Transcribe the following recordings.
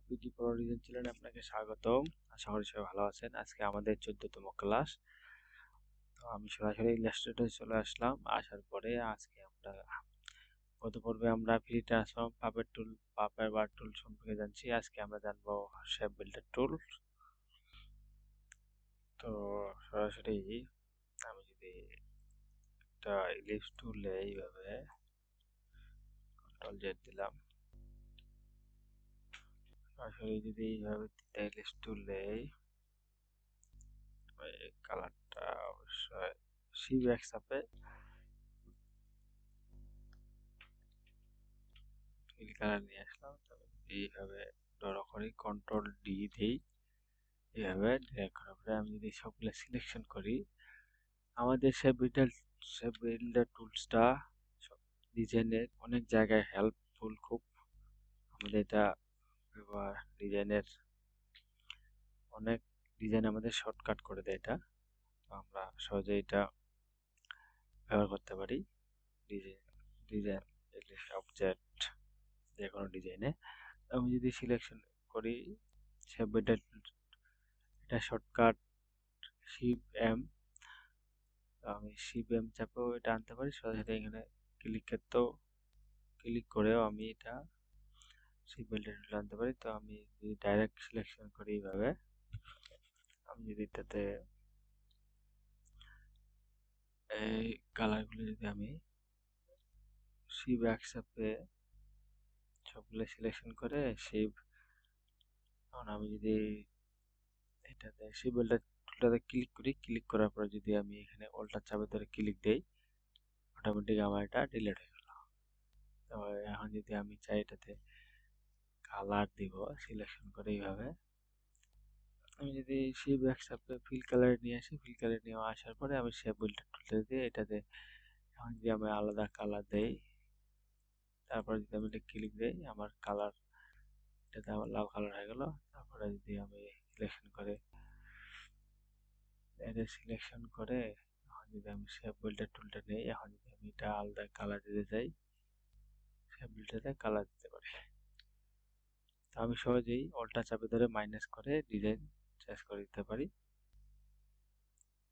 PG pro design চ্যানেলে আপনাকে স্বাগতম। আশা করি সবাই ভালো আছেন। আজকে আমাদের 14তম ক্লাস। তো আমি সরাসরি ইলাস্ট্রেটরে চলে আসলাম। আসার পরে আজকে আমরা গত পর্বে আমরা ফ্রি ট্রান্সফর্ম পাপের বার টুল সম্পর্কে জানছি। আজকে আমরা জানবো শেপ বিল্ডার টুল। তো সরাসরি আমি যদি একটা ইলিপস টুলে এইভাবে কন্ট্রোল জেড দিলাম, সরাসরি যদি এইভাবে ইলিপস টুলে কালারটা অবশ্যই সিব্যাক্স আপে ফিল কালার নিয়ে আসলাম। এইভাবে ড্র করি, কন্ট্রোল ডি দিই, এইভাবে ড্র্যাগ করার পরে আমি যদি সবগুলো সিলেকশন করি, আমাদের শেপ বিল্ডার টুলসটা ডিজাইনের অনেক জায়গায় হেল্পফুল খুব। আমাদের এটা ডিজাইনের অনেক ডিজাইন আমাদের শর্টকাট করে দেয় এটা। তো আমরা সহজে এটা ব্যবহার করতে পারি ডিজাইন অবজেক্ট যে কোনো ডিজাইনে। আমি যদি সিলেকশন করি শেপ বিল্ডার, এটা শর্টকাট শিপ এম, আমি শিপ এম চাপেও এটা আনতে পারি। সরাসরি এখানে ক্লিক করেও আমি এটা শিপ বিল্ডার টুলে আনতে পারি। তো আমি যদি ডাইরেক্ট সিলেকশন করি এইভাবে, আমি যদি এটাতে এই কালারগুলো যদি আমি শিপ একসাথে সবগুলো সিলেকশন করে শিপ, কারণ আমি যদি এটাতে শিপ বিল্ডার টুলটাতে ক্লিক করি, ক্লিক করার পরে যদি আমি এখানে অল্টার চাপে ধরে ক্লিক দেই, অটোমেটিক আমার এটা ডিলিট হয়ে গেল। তো এখন যদি আমি চাই এটাতে কালার দিব, সিলেকশন করে এইভাবে আমি যদি শেপ একসাথে ফিল কালার নিয়ে আসি, ফিল কালার নিয়ে আসার পরে আমি শেপ বিল্ডার টুলটা দিয়ে এটাতে এখন যদি আমি আলাদা কালার দেই, তারপরে যদি আমি এটা ক্লিক দেই, আমার কালার এটাতে আমার লাল কালার হয়ে গেল। তারপরে যদি আমি সিলেকশন করে এটা সিলেকশন করে এখন যদি আমি শেপ বিল্ডার টুলটা নেই, এখন যদি আমি এটা আলাদা কালার দিতে চাই, শেপ বিল্ডারে কালার দিতে পারি। তো আমি সহজেই অল্টার চাপে ধরে মাইনাস করে ডিজাইন চেঞ্জ করে দিতে পারি।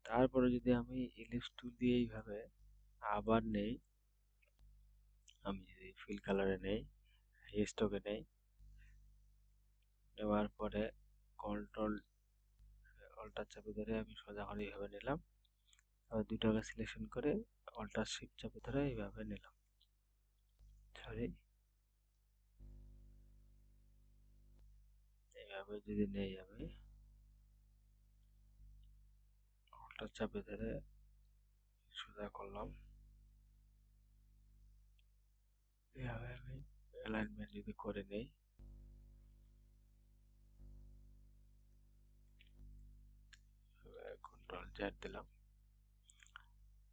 তারপরে যদি আমি ইলিপস টুল দিয়ে এইভাবে আবার নেই, আমি যদি ফিল কালারে নেই, স্টকে নেই, নেওয়ার পরে কন্ট্রোল অল্টার চাপে ধরে আমি সোজা করে এইভাবে নিলাম, আবার দুটাকে সিলেকশন করে অল্টার শিফট চাপে ধরে এইভাবে নিলাম, সরি এইভাবে যদি নেই আমি অল্টার চাপে ধরে সোজা করলাম, এইভাবে আমি অ্যালাইনমেন্ট যদি করে নেই, কন্ট্রোল জেড দিলাম,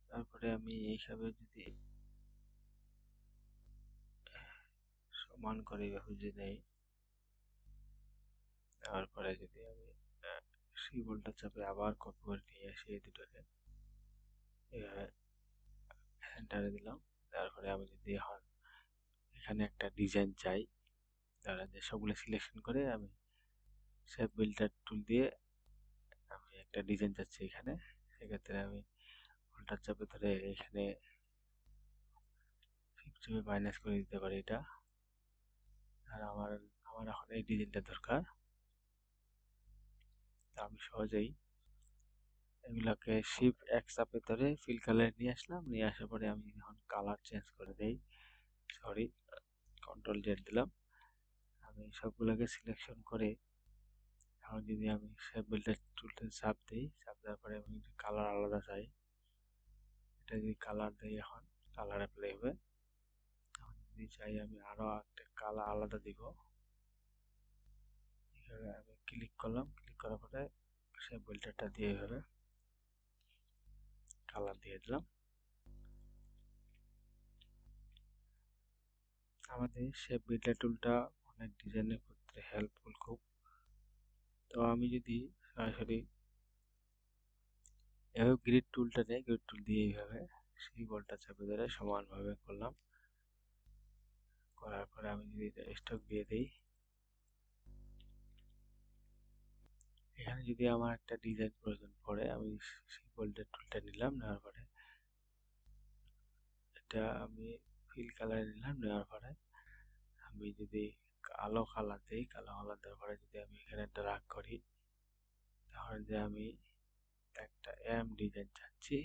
তারপরে আমি এইভাবে যদি সমান করে এইভাবে যদি নেই, তারপরে যদি আমি শিবলটা চাপে আবার কপি করে নিয়ে আসি এই দুটোকে, এইভাবে এন্টারে দিলাম। তারপরে আমি যদি এখন এখানে একটা ডিজাইন চাই, তাহলে যে সবগুলো সিলেকশন করে আমি শেপ বিল্ডার টুল দিয়ে আমি একটা ডিজাইন চাচ্ছি এখানে, সেক্ষেত্রে আমি উল্টার চাপে ধরে এখানে ফিক্সে মাইনাস করে দিতে পারি এটা। আর আমার এখন এই ডিজাইনটা দরকার, আমি সহজেই এগুলোকে শিফট এক চাপে ধরে ফিল কালার নিয়ে আসলাম, নিয়ে আসার পরে আমি এখন কালার চেঞ্জ করে দেই, সরি কন্ট্রোল জেড দিলাম, আমি সবগুলোকে সিলেকশন করে এখন যদি আমি শেপ বিল্ডার টুলটা চাপ দিই, চাপ দেওয়ার পরে আমি কালার আলাদা চাই, এটা যদি কালার দেই এখন কালার অ্যাপ্লাই হবে। এখন যদি চাই আমি আরো একটা কালার আলাদা দিব, এখানে আমি ক্লিক করলাম, ক্লিক করার পরে শেপ বিল্ডারটা দিয়ে এইভাবে কালার দিয়ে দিলাম। আমাদের শেপ বিল্ডার টুলটা অনেক ডিজাইনের ক্ষেত্রে হেল্পফুল খুব। তো আমি যদি সরাসরি এভাবে গ্রিড টুলটা নেই, গ্রিড টুল দিয়ে এইভাবে সেই বলটা চাপে ধরে সমানভাবে করলাম, করার পরে আমি যদি স্টক দিয়ে দিই, এখানে যদি আমার একটা ডিজাইন প্রয়োজন পড়ে, আমি সেই বোল্ডের টুলটা নিলাম, নেওয়ার পরে এটা আমি ফিল কালারে নিলাম, নেওয়ার পরে আমি যদি কালো কালার দিই, কালো কালার দেওয়ার পরে যদি আমি এখানে ড্র্যাগ করি, তাহলে যে আমি একটা এম ডিজাইন চাচ্ছি,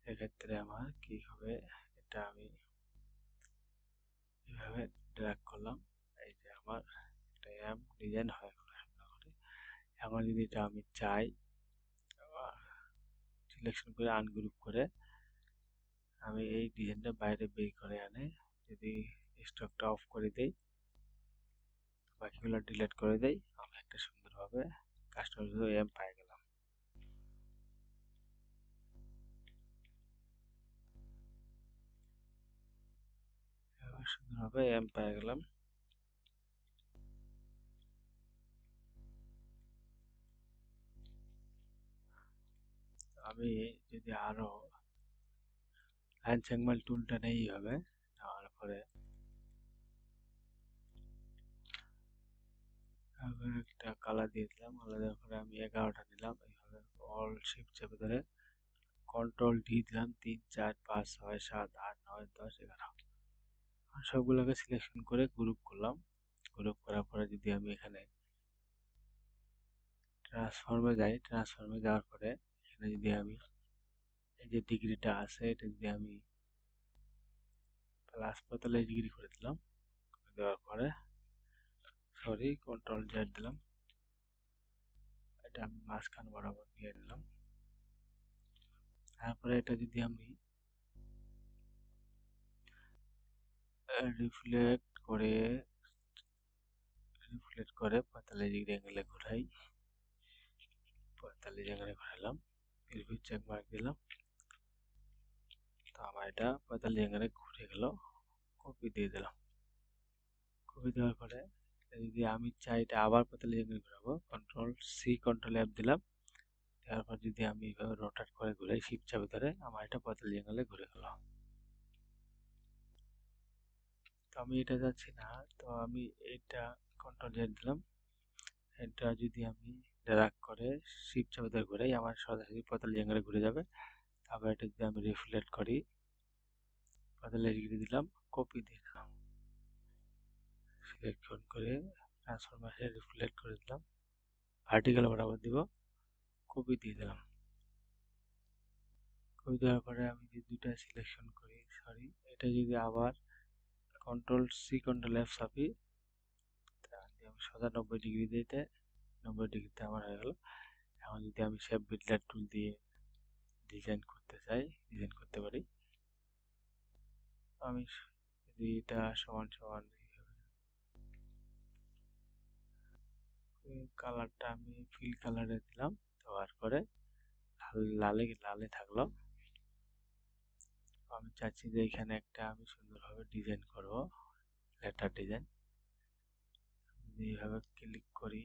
সেক্ষেত্রে আমার কি হবে, এটা আমি এভাবে ড্র্যাগ করলাম, এই যে আমার একটা এম ডিজাইন হয়ে গেল সুন্দর করে। এখন যদি এটা আমি চাই, সিলেকশন করে আনগ্রুপ করে আমি এই ডিজাইনটা বাইরে বের করে আনে যদি স্টকটা অফ করে দেই, বাকিগুলো ডিলিট করে দেই, আমি একটা সুন্দরভাবে কাস্টমাইজ এম পাই গেলাম। সুন্দরভাবে এম পাই গেলাম। আমি যদি আরো লাইন সেগমেন্ট টুলটা নেই হবে, নেওয়ার পরে একটা কালার দিয়ে দিলাম, কালার দেওয়ার পরে আমি 11টা নিলাম, এইভাবে অল শিফট চেপে ধরে কন্ট্রোল ডি দিলাম, 3 4 5 6 7 8 9 10 11 সবগুলোকে সিলেকশন করে গ্রুপ করলাম। গ্রুপ করার পরে যদি আমি এখানে ট্রান্সফর্মে যাই, ট্রান্সফর্মে যাওয়ার পরে এখানে যদি আমি এই যে ডিগ্রিটা আছে, এটা যদি আমি প্লাস 45 ডিগ্রি করে দিলাম, দেওয়ার পরে সরি কন্ট্রোল জেড দিলাম, এটা আমি মাঝখান বরাবর নিয়ে নিলাম। তারপরে এটা যদি আমি রিফ্লেক্ট করে 45 ডিগ্রি অ্যাঙ্গেলে ঘোরাই, 45 অ্যাঙ্গেলে ঘোরালাম, প্রিভিউ চেক মার্ক দিলাম, তো আমার এটা 45 অ্যাঙ্গেলে ঘুরে গেল। কপি দিয়ে দিলাম, কপি দেওয়ার পরে যদি আমি চাই এটা আবার 45 অ্যাঙ্গেলে ঘোরাবো, কন্ট্রোল সি কন্ট্রোল এফ দিলাম, তারপর যদি আমি এইভাবে রোটেট করে ঘুরাই শিফট চাপে ধরে, আমার এটা 45 অ্যাঙ্গেলে ঘুরে গেল। তো আমি এটা যাচ্ছি না, তো আমি এটা কন্ট্রোল জেড দিলাম, এটা যদি আমি ড্র্যাগ করে শিফট চাপে ধরে ঘুরাই, আমার সরাসরি 45 অ্যাঙ্গেলে ঘুরে যাবে। তারপর এটা যদি আমি রিফ্লেক্ট করি, 45 ডিগ্রি দিলাম, কপি দিয়ে দিলাম, সিলেকশন করে ট্রান্সফরমেশনে রিফ্লেক্ট করে দিলাম, ভার্টিক্যাল বরাবর দিব, কপি দিয়ে দিলাম। কপি দেওয়ার পরে আমি যে দুইটা সিলেকশন করি, সরি এটা যদি আবার কন্ট্রোল সি কন্ট্রোল এফ চাপি, তাহলে আমি সোজা 90 ডিগ্রি দিতে, 90 ডিগ্রিতে আমার হয়ে গেল। এখন যদি আমি শেপ বিল্ডার টুল দিয়ে ডিজাইন করতে চাই, ডিজাইন করতে পারি। আমি যদি এটা সমান সমান কালারটা আমি ফিল কালারে দিলাম, দেওয়ার পরে লালে লালে থাকলো। আমি চাচ্ছি যে এখানে একটা আমি সুন্দরভাবে ডিজাইন করব, লেটার ডিজাইন। এইভাবে ক্লিক করি,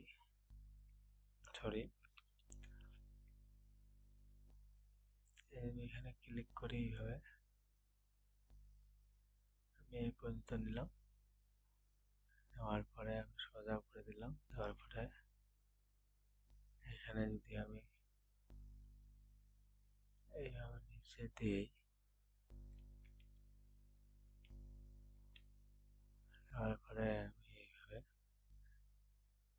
সরি এখানে ক্লিক করি, এইভাবে আমি এই পর্যন্ত নিলাম, নেওয়ার পরে আমি সোজা করে দিলাম, দেওয়ার পরে এখানে যদি আমি এইভাবে নিচে দিই, দেওয়ার পরে আমি এইভাবে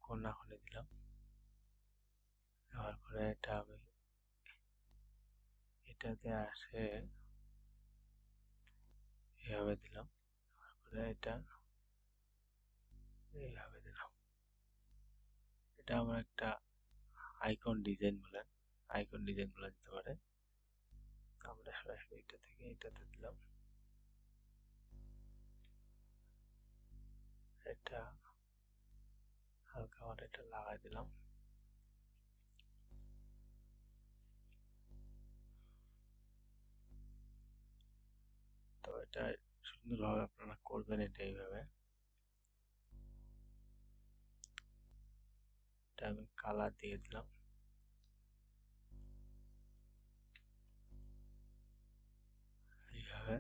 কোনা খুলে দিলাম, দেওয়ার পরে এটা আমি এটাতে আসে এইভাবে দিলাম, তারপরে এটা এইভাবে দিলাম। এটা আমার একটা আইকন ডিজাইন বলেন, আইকন ডিজাইন বলা যেতে পারে। আমরা সরাসরি এটা থেকে এটাতে দিলাম, এটা হালকা আমার এটা লাগাই দিলাম। তো এটা সুন্দরভাবে আপনারা করবেন, এটা এইভাবে। এটা আমি কালার দিয়ে দিলাম, এইভাবে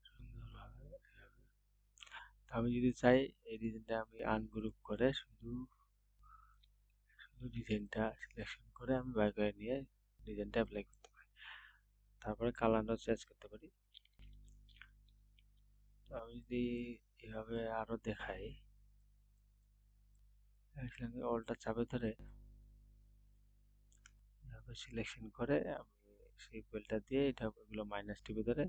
সুন্দরভাবে এইভাবে। আমি যদি চাই এই ডিজাইনটা আমি আনগ্রুপ করে শুধু ডিজাইনটা সিলেকশন করে আমি বাই করে নিয়ে ডিজাইনটা অ্যাপ্লাই করতে পারি। তারপরে কালারটা চেঞ্জ করতে পারি। তো আমি যদি এভাবে আরো দেখাই, অলটা চাপে ধরে এভাবে সিলেকশন করে আমি সেই বেলটা দিয়ে এটা এগুলো মাইনাস টিপে ধরে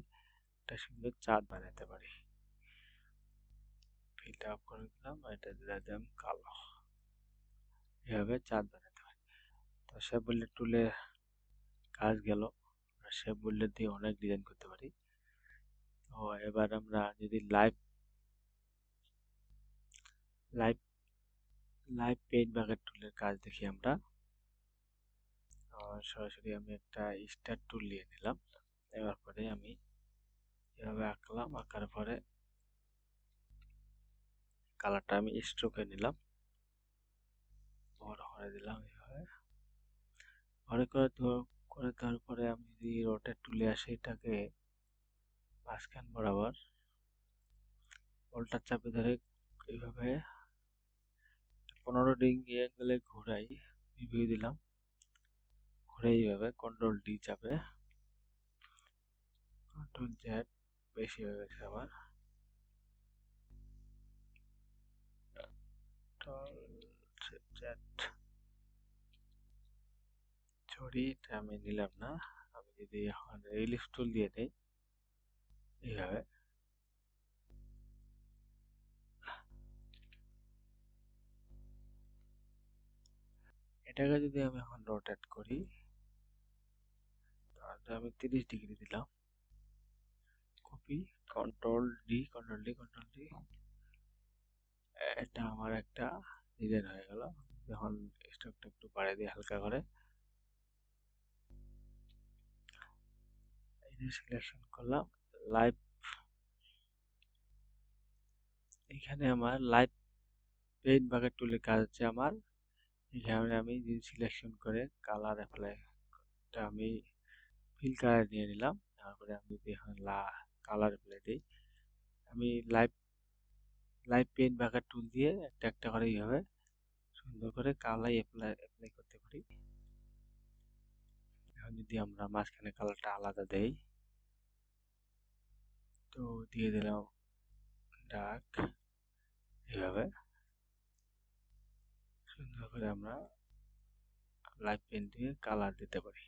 একটা সুন্দর চাঁদ বানাতে পারি। ফিলটা অফ করে দিলাম, এটা দিলাম কালো, এভাবে চাঁদ বানাতে পারি। তো শেপ বুলেট টুলে কাজ গেল। শেপ বুলেট দিয়ে অনেক ডিজাইন করতে পারি। তো এবার আমরা যদি live live live paint bucket টুলের কাজ দেখি আমরা। সরাসরি আমি একটা স্টার টুল নিয়ে নিলাম। এবার পরে আমি এভাবে আঁকলাম, আঁকার পরে কালারটা আমি স্ট্রোকে নিলাম, বড় করে দিলাম এভাবে। বড় করে দেওয়ার পরে আমি যদি রোটেট টুলে আসি, এটাকে মাঝখান বরাবর উল্টা চাপে ধরে এইভাবে 15 ডিগ্রি অ্যাঙ্গেলে ঘুরাই, রিভিউ দিলাম, ঘুরে এইভাবে কন্ট্রোল ডি চাপে, কন্ট্রোল জেড, বেশি হয়ে গেছে আমার, সরি এটা আমি নিলাম না। আমি যদি এখন রিলিফ টুল দিয়ে দিই এইভাবে, এটাকে যদি আমি এখন রোটেট করি, তাহলে আমি 30 ডিগ্রি দিলাম, copy, control D, control D, control D, এটা আমার একটা ডিজাইন হয়ে গেল। যখন স্ট্রোকটা একটু বাড়িয়ে দিই হালকা করে, এই যে সিলেকশন করলাম লাইভ, এখানে আমার লাইভ পেইন্ট বাকেট টুলের কাজ হচ্ছে আমার। এখানে আমি সিলেকশন করে কালার অ্যাপ্লাই, আমি ফিল কালার নিয়ে নিলাম। তারপরে আমি যদি এখন কালার অ্যাপ্লাই দিই, আমি লাইভ পেইন্ট বাকেট টুল দিয়ে একটা একটা করে এইভাবে সুন্দর করে কালার অ্যাপ্লাই করতে পারি। এখন যদি আমরা মাঝখানে কালারটা আলাদা দেই, তো দিয়ে দিলাম ডার্ক, এইভাবে সুন্দর করে আমরা লাইভ পেইন্ট দিয়ে কালার দিতে পারি।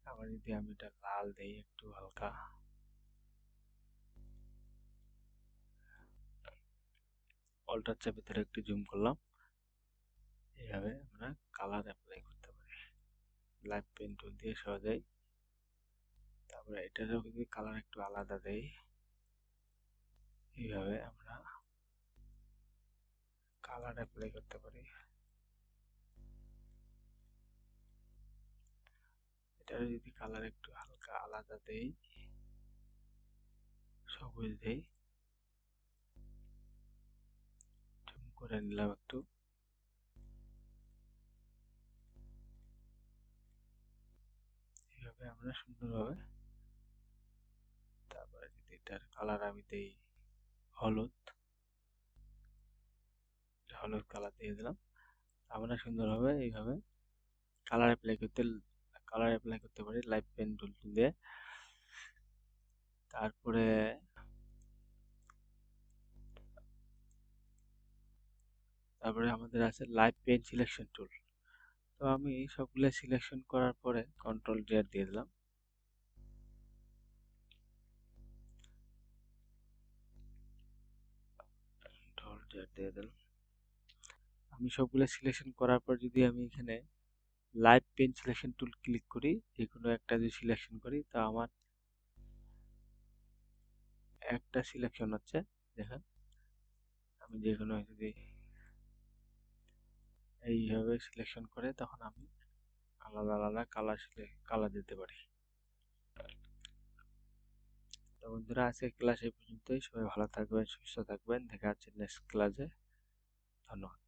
আবার যদি আমি এটা লাল দেই একটু হালকা, অল্টার চাপে ধরে একটু জুম করলাম, এইভাবে আমরা কালার অ্যাপ্লাই করতে পারি লাইভ পেইন্ট টুল দিয়ে সহজেই। তারপরে এটারও যদি কালার একটু আলাদা দেই, এইভাবে আমরা কালার অ্যাপ্লাই করতে পারি। এটারও যদি কালার একটু হালকা আলাদা দেই, সবুজ দেই, জুম করে নিলাম একটু, এইভাবে আমরা সুন্দরভাবে। তারপরে যদি এটার কালার আমি দেই হলুদ, হলুদ কালার দিয়ে দিলাম, আমরা সুন্দরভাবে এইভাবে কালার অ্যাপ্লাই করতে পারি লাইভ পেন টুল দিয়ে। তারপরে আমাদের আছে লাইভ পেন সিলেকশন টুল। তো আমি সবগুলো সিলেকশন করার পরে কন্ট্রোল জেড দিয়ে দিলাম, কন্ট্রোল জেড দিয়ে দিলাম। আমি সবগুলো সিলেকশন করার পর যদি আমি এখানে live pen selection tool click করি, যে কোনো একটা যদি সিলেকশন করি, তা আমার একটা সিলেকশন হচ্ছে। দেখেন আমি যে কোনো যদি এইভাবে সিলেকশন করে, তখন আমি আলাদা আলাদা কালার দিতে পারি। তো বন্ধুরা, আজকের ক্লাস এই পর্যন্তই। সবাই ভালো থাকবেন, সুস্থ থাকবেন, দেখা হচ্ছে নেক্সট ক্লাসে। ধন্যবাদ।